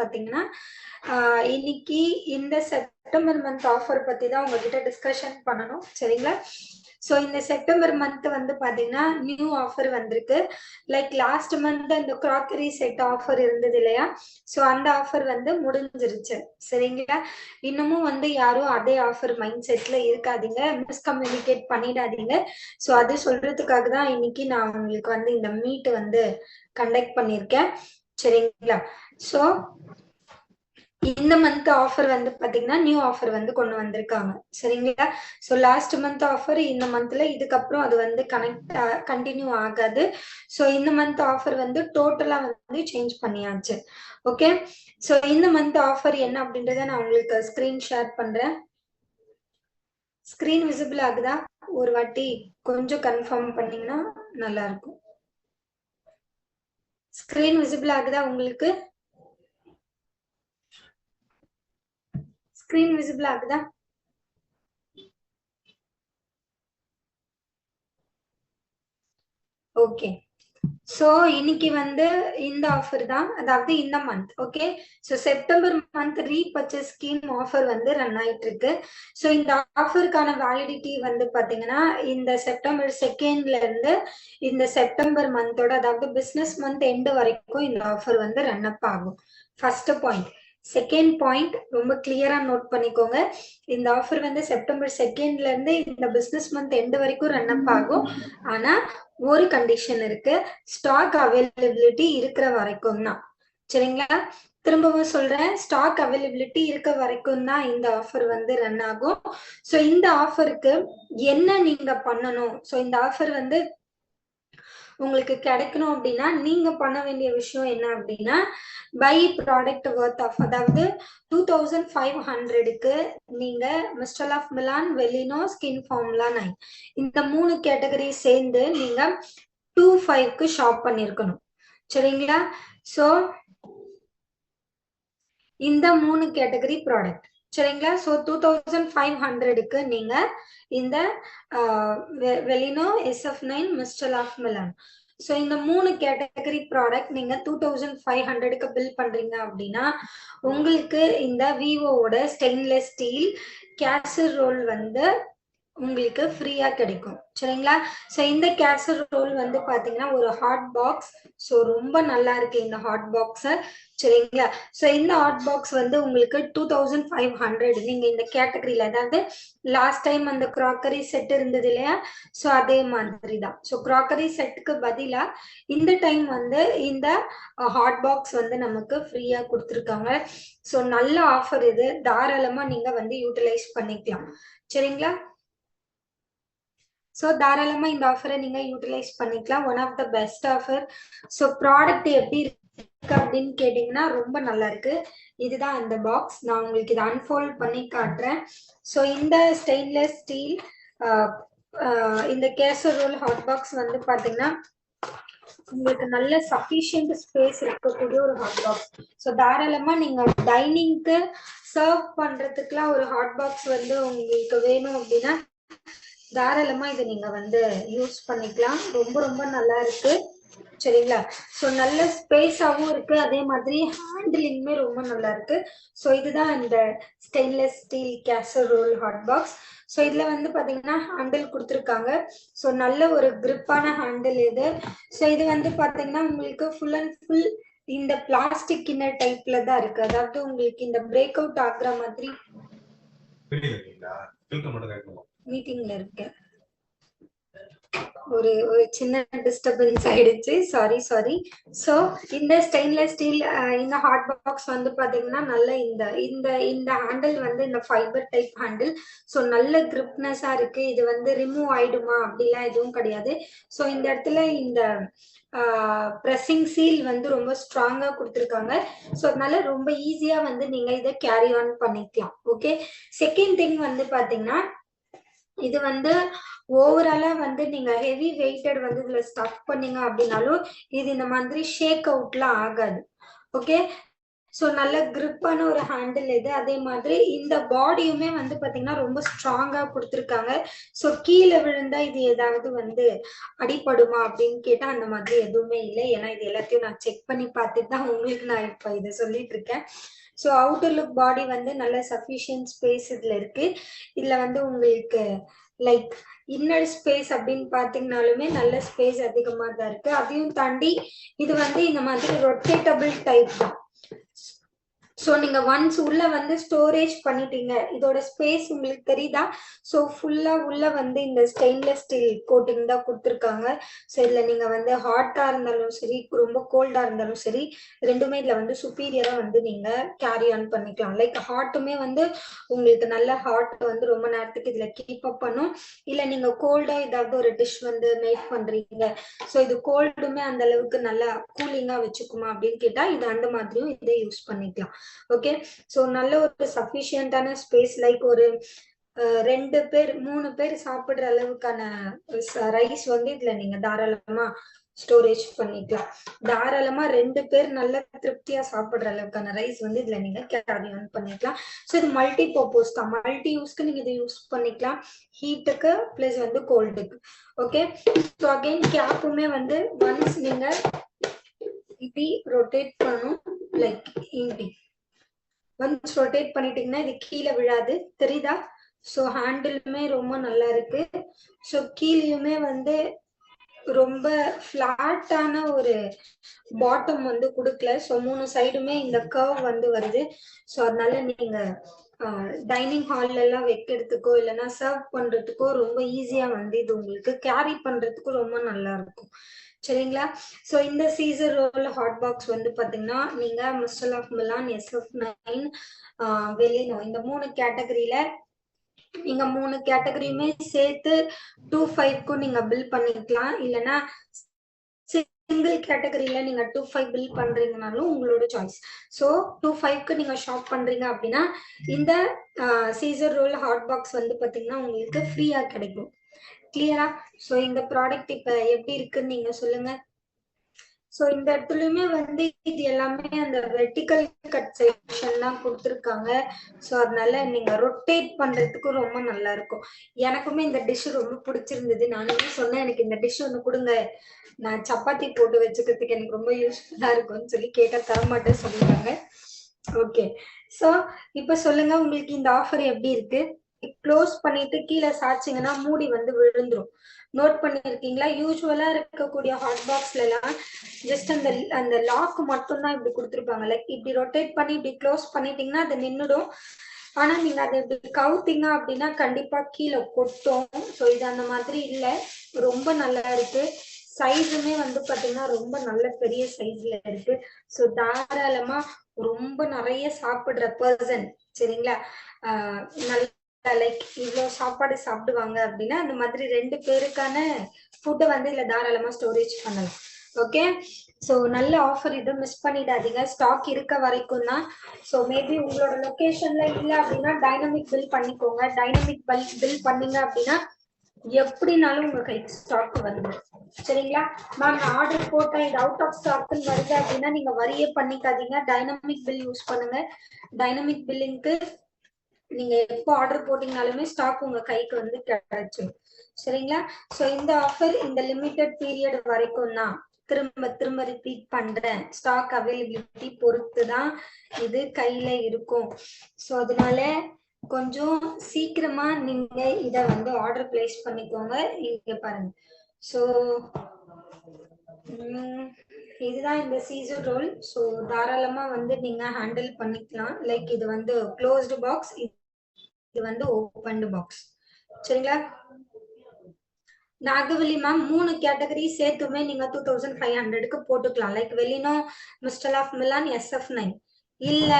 பாத்தீங்கன்னா இன்னைக்கு இந்த செப்டம்பர் மந்த் ஆஃபர் பத்தி தான் உங்ககிட்ட டிஸ்கஷன் பண்ணணும். சரிங்களா? ஸோ இந்த செப்டம்பர் மந்த் வந்து பாத்தீங்கன்னா நியூ ஆஃபர் வந்திருக்கு. லைக் லாஸ்ட் மந்த் இந்த கிராக்கரி செட் ஆஃபர் இருந்தது இல்லையா? ஸோ அந்த ஆஃபர் வந்து முடிஞ்சிருச்சு. சரிங்களா? இன்னமும் வந்து யாரும் அதே ஆஃபர் மைண்ட் செட்ல இருக்காதீங்க, மிஸ்கம்யூனிகேட் பண்ணிடாதீங்க. ஸோ அது சொல்றதுக்காக தான் இன்னைக்கு நான் உங்களுக்கு வந்து இந்த மீட் வந்து கண்டக்ட் பண்ணியிருக்கேன். சரிங்களா? ஸோ இந்த மந்த் ஆஃபர் வந்து பாத்தீங்கன்னா நியூ ஆஃபர் வந்து கொண்டு வந்திருக்காங்க. சரிங்களா? ஸோ லாஸ்ட் மந்த் ஆஃபர் இந்த மந்த்ல இதுக்கப்புறம் அது வந்து கண்டினியூ ஆகாது. ஸோ இந்த மந்த் ஆஃபர் வந்து டோட்டலா வந்து சேஞ்ச் பண்ணியாச்சு. ஓகே, ஸோ இந்த மந்த் ஆஃபர் என்ன அப்படின்றத நான் உங்களுக்கு ஸ்கிரீன் ஷேர் பண்றேன். ஸ்கிரீன் விசிபிள் ஆகுதா? ஒரு வாட்டி கொஞ்சம் கன்ஃபார்ம் பண்ணீங்கன்னா நல்லா இருக்கும். ஸ்கிரீன் விசிபிள் ஆகுதா உங்களுக்கு? ஸ்கிரீன் விசிபிள் ஆகுதா? ஓகே, சோ இன்னைக்கு வந்து இந்த ஆஃபர் தான், அதாவது இந்த month. Okay, so September month repurchase scheme offer வந்து ரன் ஆயிட்டு இருக்கு. சோ இந்த ஆஃபருக்கான வேலிடிட்டி வந்து பாத்தீங்கன்னா இந்த செப்டம்பர் 2nd இருந்து இந்த செப்டம்பர் மந்தோட, அதாவது பிசினஸ் மந்த் எண்ட் வரைக்கும் இந்த ஆஃபர் வந்து ரன் அப் ஆகும். First point. செகண்ட் பாயிண்ட் ரொம்ப கிளியரா நோட் பண்ணிக்கோங்க. இந்த ஆஃபர் வந்து செப்டம்பர் 2nd இருந்து இந்த பிசினஸ் மந்த் எண்ட் வரைக்கும் ரன் அப் ஆகும். ஆனா ஒரு கண்டிஷன் இருக்கு, ஸ்டாக் அவைலபிலிட்டி இருக்கிற வரைக்கும் தான். சரிங்களா? திரும்பவும் சொல்றேன், ஸ்டாக் அவைலபிலிட்டி இருக்க வரைக்கும் தான் இந்த ஆஃபர் வந்து ரன் ஆகும். சோ இந்த ஆஃபருக்கு என்ன நீங்க பண்ணணும்? சோ இந்த ஆஃபர் வந்து உங்களுக்கு கிடைக்கணும் அப்படின்னா நீங்க பண்ண வேண்டிய விஷயம் என்ன அப்படின்னா, பை ப்ராடக்ட் வர்த் ஆஃப், அதாவது 2500க்கு நீங்க மிஸ்டர் ஆஃப் மிலான், வெலினோ, ஸ்கின் ஃபார்முலா 9 இந்த 3 கேட்டகரி சேர்ந்து நீங்க 25க்கு ஷாப் பண்ணிருக்கணும். சரிங்களா? சோ இந்த 3 கேட்டகரி ப்ராடக்ட். சரிங்களா? சோ 2500க்கு நீங்க இந்த வெலினோ, SF9, mister of Milan, so இந்த 3 கேட்டகரி ப்ராடக்ட் நீங்க 2500க்கு பில் பண்றீங்க அப்படின்னா உங்களுக்கு இந்த விவோவோட ஸ்டெயின்லெஸ் ஸ்டீல் கேசரோல் வந்து உங்களுக்கு ஃப்ரீயா கிடைக்கும். சரிங்களா? சோ இந்த கேசரோல் வந்து பாத்தீங்கன்னா ஒரு ஹாட் பாக்ஸ். சோ ரொம்ப நல்லா இருக்கு இந்த ஹாட் பாக்ஸ். சரிங்களா? சோ இந்த ஹாட் பாக்ஸ் வந்து உங்களுக்கு 2500. நீங்க இந்த கேட்டகரியில, அதாவது லாஸ்ட் டைம் அந்த கிராக்கரி செட் இருந்தது இல்லையா? சோ அதே மாதிரி தான். சோ கிராக்கரி செட்டுக்கு பதிலா இந்த டைம் வந்து இந்த ஹாட் பாக்ஸ் வந்து நமக்கு ஃப்ரீயா கொடுத்துருக்காங்க. சோ நல்ல ஆஃபர் இது, தாராளமா நீங்க வந்து யூட்டிலைஸ் பண்ணிக்கலாம். சரிங்களா? ஸோ தாராளமா இந்த ஆஃபரை நீங்க யூட்டிலைஸ் பண்ணிக்கலாம். One of the best offer. So product எப்படி இருக்கு அப்படின்னு கேட்டீங்கன்னா ரொம்ப நல்லா இருக்கு. இதுதான் இந்த பாக்ஸ். நான் உங்களுக்கு இதை அன்ஃபோல்ட் பண்ணி காட்டுறேன். ஸோ இந்த ஸ்டெயின்லெஸ் ஸ்டீல் இந்த கேசரோல் ஹாட் பாக்ஸ் வந்து பாத்தீங்கன்னா உங்களுக்கு நல்ல சஃபிஷியன்ட் ஸ்பேஸ் இருக்கக்கூடிய ஒரு ஹாட் பாக்ஸ். ஸோ தாராளமா நீங்க டைனிங்க்கு சர்வ் பண்றதுக்குலாம் ஒரு ஹாட் பாக்ஸ் வந்து உங்களுக்கு வேணும் அப்படின்னா தாராளமா இதை நீங்க வந்து யூஸ் பண்ணிக்கலாம். ரொம்ப ரொம்ப நல்லா இருக்கு. சரிங்களா? சோ நல்ல ஸ்பேஸாவும் இருக்கு, அதே மாதிரி ஹேண்டிலிங்குமே ரொம்ப நல்லா இருக்கு. சோ இதுதான் இந்த stainless steel casserole hot box. So இதுல வந்து பாத்தீங்கன்னா ஹேண்டில் கொடுத்துருக்காங்க. சோ நல்ல ஒரு கிரிப்பான ஹேண்டில் இது. சோ இது வந்து பாத்தீங்கன்னா உங்களுக்கு ஃபுல் அண்ட் ஃபுல் இந்த பிளாஸ்டிக் இன்னர் டைப்ல தான் இருக்கு. அதாவது உங்களுக்கு இந்த பிரேக் அவுட் ஆகுற மாதிரி. மீட்டிங்ல இருக்கு, ஒரு சின்ன டிஸ்டர்பன்ஸ் ஆயிடுச்சு. சாரி. சோ இந்த ஸ்டெயின்லெஸ் ஸ்டீல் இந்த ஹாட் பாக்ஸ் வந்து பாத்தீங்கன்னா நல்ல இந்த இந்த இந்த ஹேண்டில் வந்து இந்த ஃபைபர் டைப் ஹேண்டில். சோ நல்ல கிரிப்னஸா இருக்கு. இது வந்து ரிமூவ் ஆயிடுமா அப்படிலாம் எதுவும் கிடையாது. சோ இந்த இடத்துல இந்த பிரஸிங் சீல் வந்து ரொம்ப ஸ்ட்ராங்கா கொடுத்துருக்காங்க. ஸோ அதனால ரொம்ப ஈஸியா வந்து நீங்க இதை கேரி ஆன் பண்ணிக்கலாம். ஓகே, செகண்ட் திங் வந்து பாத்தீங்கன்னா இது வந்து ஓவராலா வந்து நீங்க ஹெவி வெயிட்டட் வந்து இதுல ஸ்டஃப் பண்ணீங்க அப்படின்னாலும் இது இந்த மாதிரி ஷேக் அவுட்லாம் ஆகாது. ஓகே, ஸோ நல்ல கிரிப்பான ஒரு ஹேண்டில் இது. அதே மாதிரி இந்த பாடியுமே வந்து பாத்தீங்கன்னா ரொம்ப ஸ்ட்ராங்கா கொடுத்துருக்காங்க. ஸோ கீழே விழுந்தா இது ஏதாவது வந்து அடிபடுமா அப்படின்னு கேட்டா அந்த மாதிரி எதுவுமே இல்லை. ஏன்னா இது எல்லாத்தையும் நான் செக் பண்ணி பார்த்துட்டு தான் உங்களுக்கு நான் இப்போ இதை சொல்லிட்டு இருக்கேன். ஸோ அவுட்டர் லுக் பாடி வந்து நல்ல சஃபிஷியன்ட் ஸ்பேஸ் இதுல இருக்கு. இதுல வந்து உங்களுக்கு லைக் இன்னர் ஸ்பேஸ் அப்படின்னு பாத்தீங்கன்னாலுமே நல்ல ஸ்பேஸ் அதிகமா தான் இருக்கு. அதையும் தாண்டி இது வந்து இந்த மாதிரி ரொட்டேட்டபிள் டைப் தான். ஸோ நீங்க ஒன்ஸ் உள்ள வந்து ஸ்டோரேஜ் பண்ணிட்டீங்க, இதோட ஸ்பேஸ் உங்களுக்கு தெரியுதா? ஸோ ஃபுல்லா உள்ள வந்து இந்த ஸ்டெயின்லெஸ் ஸ்டீல் கோட்டிங் தான் கொடுத்துருக்காங்க. ஸோ இதுல நீங்க வந்து ஹாட்டா இருந்தாலும் சரி, ரொம்ப கோல்டா இருந்தாலும் சரி, ரெண்டுமே இதுல வந்து சுப்பீரியரா வந்து நீங்க கேரி ஆன் பண்ணிக்கலாம். லைக் ஹாட்டுமே வந்து உங்களுக்கு நல்ல ஹாட் வந்து ரொம்ப நேரத்துக்கு இதுல கீப் அப் பண்ணும். இல்ல நீங்க கோல்டா ஏதாவது ஒரு டிஷ் வந்து மேக் பண்றீங்க, ஸோ இது கோல்டுமே அந்த அளவுக்கு நல்லா கூலிங்கா வச்சுக்குமா அப்படின்னு கேட்டா இது அந்த மாதிரியும் இதை யூஸ் பண்ணிக்கலாம். ஓகே, ஸோ நல்ல ஒரு சஃபிஷியன்டான ஸ்பேஸ். லைக் ஒரு 2 பேர் 3 பேர் சாப்பிடுற அளவுக்கான ரைஸ் வந்து இதுல நீங்க தாராளமா ஸ்டோரேஜ் பண்ணிக்கலாம். தாராளமா 2 பேர் நல்ல திருப்தியா சாப்பிடுற அளவுக்கான ரைஸ் வந்து இதுல நீங்க கேரி ஆன் பண்ணிக்கலாம். ஸோ இது மல்டி பர்பஸ் தான். மல்டி யூஸ்க்கு நீங்க இதை யூஸ் பண்ணிக்கலாம், ஹீட்டுக்கு பிளஸ் வந்து கோல்டுக்கு. ஓகே, ஸோ அகைன் கேப்புமே வந்து ஒன்ஸ் நீங்க இப்படி ரொட்டேட் பண்ணணும், லைக் இப்படி ஒன்ஸ் ரொட்டேட் பண்ணிட்டீங்கன்னா இது கீழே விழாது, தெரியுதா? ஸோ ஹேண்டிலுமே ரொம்ப நல்லா இருக்கு. ஸோ கீழேயுமே வந்து ரொம்ப ஃபிளாட்டான ஒரு பாட்டம் வந்து கொடுக்கல. ஸோ 3 சைடுமே இந்த கர்வ் வந்து வருது. ஸோ அதனால நீங்க டைனிங் ஹால்ல எல்லாம் வைக்கிறதுக்கோ இல்லைன்னா சர்வ் பண்றதுக்கோ ரொம்ப ஈஸியா வந்து இது உங்களுக்கு கேரி பண்றதுக்கும் ரொம்ப நல்லா இருக்கும். சரிங்களா? ஸோ இந்த சீசர் ரோல் ஹாட் பாக்ஸ் வந்து பாத்தீங்கன்னா நீங்க மிஸ்டர் ஆஃப் மிலான், SF9, வெலினோ இந்த 3 கேட்டகரியில நீங்க 3 கேட்டகரியுமே சேர்த்து 25க்கும் நீங்க பில் பண்ணிக்கலாம். இல்லைன்னா சிங்கிள் கேட்டகரியில நீங்க 25 பில் பண்றீங்கனாலும் உங்களோட சாய்ஸ். ஸோ 25க்கு நீங்க ஷாப் பண்றீங்க அப்படின்னா இந்த சீசர் ரோல் ஹாட் பாக்ஸ் வந்து பாத்தீங்கன்னா உங்களுக்கு ஃப்ரீயா கிடைக்கும். கிளியரா? ஸோ இந்த ப்ராடக்ட் இப்ப எப்படி இருக்குன்னு நீங்க சொல்லுங்க. ஸோ இந்த இடத்துலயுமே வந்து இது எல்லாமே அந்த வெர்டிக்கல் கட் செக்ஷன் தான் கொடுத்துருக்காங்க. ஸோ அதனால நீங்க ரொட்டேட் பண்றதுக்கு ரொம்ப நல்லா இருக்கும். எனக்குமே இந்த டிஷ் ரொம்ப பிடிச்சிருந்தது. நானுமே சொன்னேன் எனக்கு இந்த டிஷ் ஒன்று கொடுங்க, நான் சப்பாத்தி போட்டு வச்சுக்கிறதுக்கு எனக்கு ரொம்ப யூஸ்ஃபுல்லா இருக்கும்னு சொல்லி கேட்டா தரமாட்டேன்னு சொல்லிட்டாங்க. ஓகே, ஸோ இப்ப சொல்லுங்க உங்களுக்கு இந்த ஆஃபர் எப்படி இருக்கு? க்ளோஸ் பண்ணிட்டு கீழே சாய்ச்சிங்கன்னா மூடி வந்து விழுந்துரும். நோட் பண்ணிருக்கீங்களா? யூஸ்வலா இருக்கக்கூடிய ஹாட் பாக்ஸ்ல எல்லாம் ஜஸ்ட் அந்த அந்த லாக் மட்டும் தான் இப்படி கொடுத்துருப்பாங்க. லைக் இப்படி ரொட்டேட் பண்ணி இப்படி க்ளோஸ் பண்ணிட்டீங்கன்னா அது நின்னுடும். ஆனா நீங்க அதை இப்படி கவுத்தீங்க அப்படின்னா கண்டிப்பா கீழே கொட்டும். ஸோ இது அந்த மாதிரி இல்லை, ரொம்ப நல்லா இருக்கு. சைஸுமே வந்து பாத்தீங்கன்னா ரொம்ப நல்ல பெரிய சைஸ்ல இருக்கு. ஸோ தாராளமா ரொம்ப நிறைய சாப்பிடுற பர்சன், சரிங்களா, நல்ல லைக் இவ்வளவு சாப்பாடு சாப்பிடுவாங்க அப்படின்னா அந்த மாதிரி 2 பேருக்கான ஃபுட்டை வந்து இதுல தாராளமா ஸ்டோரேஜ் பண்ணலாம். ஓகே, ஸோ நல்ல ஆஃபர், இது மிஸ் பண்ணிடாதீங்க. ஸ்டாக் இருக்க வரைக்கும் தான். ஸோ மேபி உங்களோட லொகேஷன்ல இல்லை அப்படின்னா டைனமிக் பில் பண்ணிக்கோங்க. டைனமிக் பில் பண்ணீங்க அப்படின்னா எப்படினாலும் உங்க கைக்கு ஸ்டாக் வந்துடும். சரிங்களா மேம்? நான் ஆர்டர் போட்டேன் இது அவுட் ஆஃப் ஸ்டாக்னு வருது அப்படின்னா நீங்க வரியே பண்ணிக்காதீங்க, டைனமிக் பில் யூஸ் பண்ணுங்க. டைனமிக் பில்லிங்க்கு நீங்க எப்போ ஆர்டர் போட்டீங்கனாலுமே ஸ்டாக் உங்க கைக்கு வந்து கிடைச்சிடும். சரிங்களா? ஸோ இந்த ஆஃபர் இந்த லிமிடெட் பீரியட் வரைக்கும் தான். திரும்ப திரும்ப ரிப்பீட் பண்றேன், ஸ்டாக் அவைலபிலிட்டி பொறுத்து தான் இது கையில இருக்கும். ஸோ அதனால கொஞ்சம் சீக்கிரமா நீங்க இத வந்து ஆர்டர் பிளேஸ் பண்ணிக்கோங்க. இங்க பாருங்க. ஸோ இதுதான் இந்த சீசர் ரோல். ஸோ தாராளமா வந்து நீங்க ஹேண்டில் பண்ணிக்கலாம். லைக் இது வந்து க்ளோஸ்டு பாக்ஸ், இது வந்து ஓபன்டு பாக்ஸ். சரிங்களா? நாகவலி மேம் 3 கேட்டகரி சேர்த்துமே நீங்க 2500க்கு போட்டுக்கலாம். லைக் வெலினோ, மிஸ்டர் ஆஃப் மிலான், SF9 இல்ல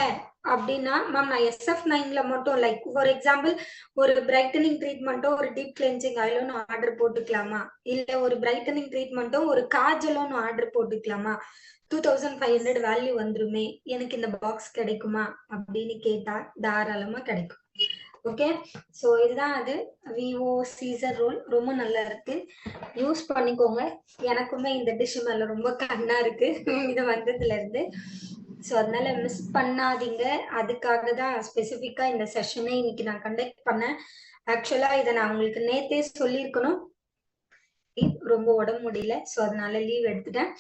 அப்படின்னா மேம் நான் SF9ல மட்டும் லைக் ஃபார் எக்ஸாம்பிள் ஒரு பிரைட்டனிங் ட்ரீட்மெண்ட்டோ ஒரு டீப் கிளென்சிங் ஆயிலும் ஆர்டர் போட்டுக்கலாமா, இல்ல ஒரு பிரைட்டனிங் ட்ரீட்மெண்ட்டோ ஒரு காஜலும் ஆர்டர் போட்டுக்கலாமா, 2500 வேல்யூ வந்துருமே, எனக்கு இந்த பாக்ஸ் கிடைக்குமா அப்படின்னு கேட்டா தாராளமா கிடைக்கும். ஓகே, ஸோ இதுதான் அது விவோ சீசர் ரோல். ரொம்ப நல்லா இருக்கு, யூஸ் பண்ணிக்கோங்க. எனக்குமே இந்த டிஷ் மேல ரொம்ப கண்ணா இருக்கு இது வந்ததுல இருந்து. ஸோ அதனால மிஸ் பண்ணாதீங்க. அதுக்காக தான் ஸ்பெசிஃபிக்கா இந்த செஷனை இன்னைக்கு நான் கண்டக்ட் பண்ணேன். ஆக்சுவலா இதை நான் உங்களுக்கு நேத்தே சொல்லியிருக்கணும். ரொம்ப உடம்பு முடியல, ஸோ அதனால லீவ் எடுத்துட்டேன்.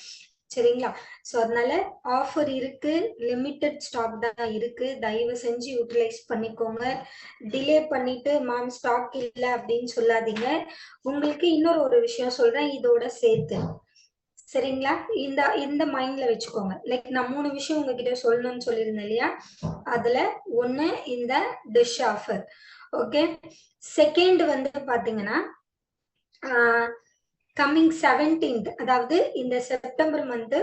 சரிங்களா? ஸோ அதனால ஆஃபர் இருக்கு, லிமிட்டட் ஸ்டாக் தான் இருக்கு. தயவு செஞ்சு யூட்டிலைஸ் பண்ணிக்கோங்க. டிலே பண்ணிட்டு மேம் ஸ்டாக் இல்ல அப்படின்னு சொல்லாதீங்க. உங்களுக்கு இன்னொரு ஒரு விஷயம் சொல்றேன் இதோட சேர்த்து. சரிங்களா? இந்த இந்த மைண்ட்ல வச்சுக்கோங்க. லைக் நான் 3 விஷயம் உங்ககிட்ட சொல்லணும்னு சொல்லியிருந்தேன் இல்லையா? அதுல ஒண்ணு இந்த டிஷ் ஆஃபர். ஓகே. செகண்ட் வந்து பாத்தீங்கன்னா கம்மிங் 17th, அதாவது இந்த செப்டம்பர் மந்த்